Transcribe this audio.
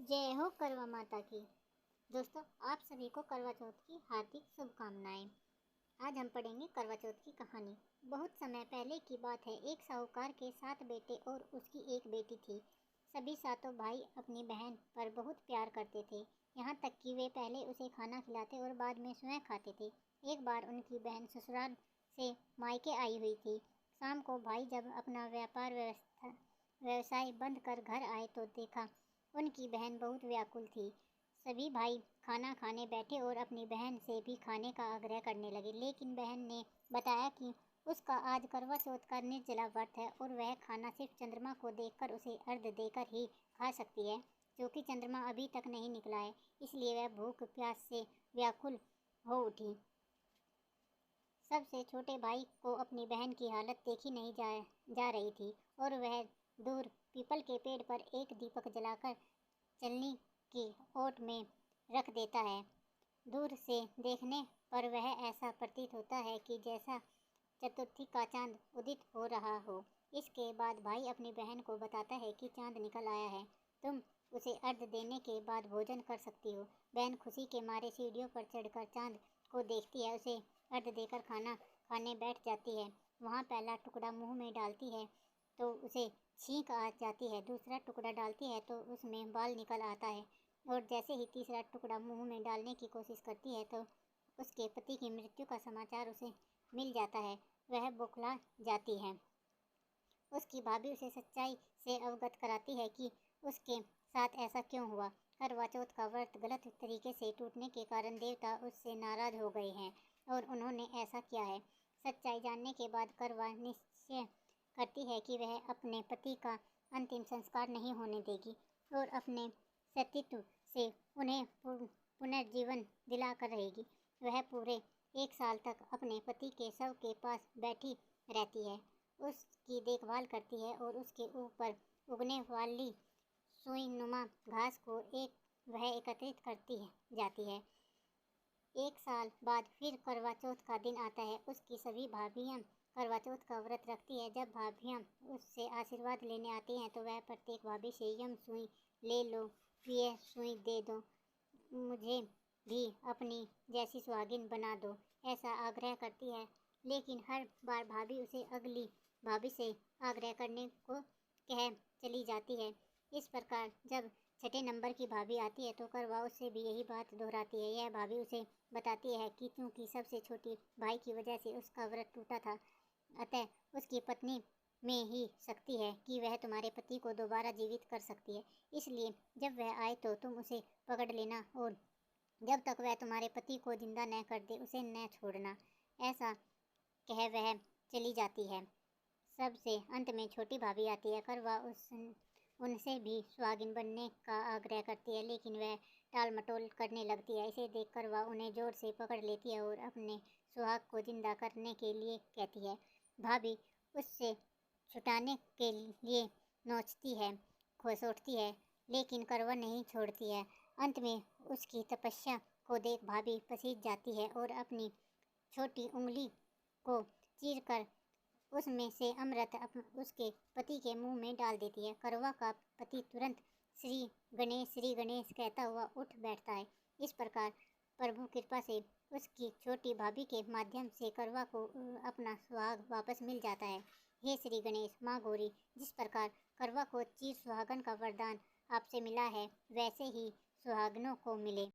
जय हो करवा माता की। दोस्तों, आप सभी को करवा चौथ की हार्दिक शुभकामनाएं। आज हम पढ़ेंगे करवा चौथ की कहानी। बहुत समय पहले की बात है। एक साहूकार के 7 बेटे और उसकी एक बेटी थी। सभी सातों भाई अपनी बहन पर बहुत प्यार करते थे, यहाँ तक कि वे पहले उसे खाना खिलाते और बाद में स्वयं खाते थे। एक बार उनकी बहन ससुराल से मायके आई हुई थी। शाम को भाई जब अपना व्यवसाय बंद कर घर आए तो देखा उनकी बहन बहुत व्याकुल थी। सभी भाई खाना खाने बैठे और अपनी बहन से भी खाने का आग्रह करने लगे, लेकिन बहन ने बताया कि उसका आज करवा चौथ का निर्जला व्रत है और वह खाना सिर्फ चंद्रमा को देखकर उसे अर्घ देकर ही खा सकती है, क्योंकि चंद्रमा अभी तक नहीं निकला है। इसलिए वह भूख प्यास से व्याकुल हो उठी। सबसे छोटे भाई को अपनी बहन की हालत देखी नहीं जा रही थी और वह दूर पीपल के पेड़ पर एक दीपक जलाकर चलनी की ओट में रख देता है। दूर से देखने पर वह ऐसा प्रतीत होता है कि जैसा चतुर्थी का चांद उदित हो रहा हो। इसके बाद भाई अपनी बहन को बताता है कि चांद निकल आया है, तुम उसे अर्घ देने के बाद भोजन कर सकती हो। बहन खुशी के मारे सीढ़ियों पर चढ़कर चांद को देखती है, उसे अर्घ देकर खाना खाने बैठ जाती है। वहाँ पहला टुकड़ा मुंह में डालती है तो उसे छींक आ जाती है, दूसरा टुकड़ा डालती है तो उसमें बाल निकल आता है और जैसे ही तीसरा टुकड़ा मुंह में डालने की कोशिश करती है तो उसके पति की मृत्यु का समाचार उसे मिल जाता है। वह बौखला जाती है। उसकी भाभी उसे सच्चाई से अवगत कराती है कि उसके साथ ऐसा क्यों हुआ। करवा चौथ का व्रत गलत तरीके से टूटने के कारण देवता उससे नाराज हो गए हैं और उन्होंने ऐसा किया है। सच्चाई जानने के बाद करवा निश्चय करती है कि वह अपने पति का अंतिम संस्कार नहीं होने देगी और अपने सतीत्व से उन्हें पुनर्जीवन दिलाकर रहेगी। वह पूरे 1 साल तक अपने पति के शव के पास बैठी रहती है, उसकी देखभाल करती है और उसके ऊपर उगने वाली सुईनुमा घास को वह एकत्रित करती जाती है। 1 साल बाद फिर करवा चौथ का दिन आता है। उसकी सभी भाभियाँ करवा चौथ का व्रत रखती है। जब भाभियाँ उससे आशीर्वाद लेने आती हैं तो वह प्रत्येक भाभी से यम सुई ले लो, ये सुई दे दो, मुझे भी अपनी जैसी सुहागिन बना दो, ऐसा आग्रह करती है। लेकिन हर बार भाभी उसे अगली भाभी से आग्रह करने को कह चली जाती है। इस प्रकार जब 6 नंबर की भाभी आती है तो करवा उससे भी यही बात दोहराती है। यह भाभी उसे बताती है कि क्योंकि सबसे छोटी भाई की वजह से उसका व्रत टूटा था, अतः उसकी पत्नी में ही शक्ति है कि वह तुम्हारे पति को दोबारा जीवित कर सकती है। इसलिए जब वह आए तो तुम उसे पकड़ लेना और जब तक वह तुम्हारे पति को जिंदा न कर दे उसे न छोड़ना। ऐसा कह वह चली जाती है। सबसे अंत में छोटी भाभी आती है। करवा उनसे भी सुहागिन बनने का आग्रह करती है, लेकिन वह टाल मटोल करने लगती है। इसे देखकर वह उन्हें जोर से पकड़ लेती है और अपने सुहाग को जिंदा करने के लिए कहती है। भाभी उससे छुटाने के लिए नोचती है, खसोटती है, लेकिन करवा नहीं छोड़ती है। अंत में उसकी तपस्या को देख भाभी पसीज जाती है और अपनी छोटी उंगली को चीरकर उसमें से अमृत उसके पति के मुंह में डाल देती है। करवा का पति तुरंत श्री गणेश कहता हुआ उठ बैठता है। इस प्रकार प्रभु कृपा से उसकी छोटी भाभी के माध्यम से करवा को अपना सुहाग वापस मिल जाता है। हे श्री गणेश, माँ गौरी, जिस प्रकार करवा को चिर सुहागन का वरदान आपसे मिला है, वैसे ही सुहागनों को मिले।